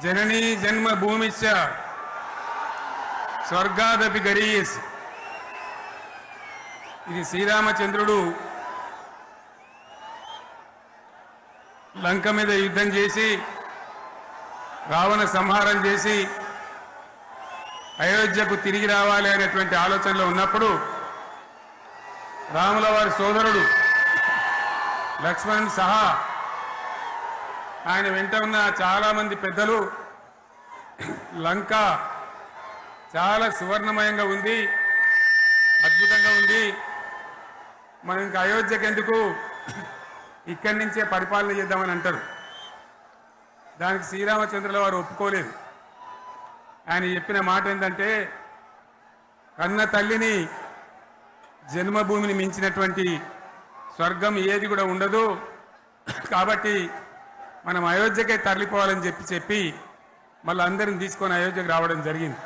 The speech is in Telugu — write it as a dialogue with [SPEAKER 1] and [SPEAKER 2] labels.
[SPEAKER 1] जननी जन्मभूमिश्च स्वर्गादपि गरीयसी। ఇది శ్రీరామచంద్రుడు లంక మీద యుద్ధం చేసి రావణ సంహారం చేసి అయోధ్యకు తిరిగి రావాలి అనేటువంటి ఆలోచనలో ఉన్నప్పుడు రాముల వారి సోదరుడు లక్ష్మణ్ సహా ఆయన వెంట ఉన్న చాలా మంది పెద్దలు లంక చాలా సువర్ణమయంగా ఉంది, అద్భుతంగా ఉంది, మనం ఇంకా అయోధ్యకు ఎందుకు ఇక్కడి నుంచే పరిపాలన చేద్దామని అంటారు. దానికి శ్రీరామచంద్రుల వారు ఒప్పుకోలేదు. ఆయన చెప్పిన మాట ఏంటంటే, కన్న తల్లిని జన్మభూమిని మించినటువంటి స్వర్గం ఏది కూడా ఉండదు, కాబట్టి మనం అయోధ్యకే తరలిపోవాలని చెప్పి మళ్ళీ అందరిని తీసుకొని అయోధ్యకు రావడం జరిగింది.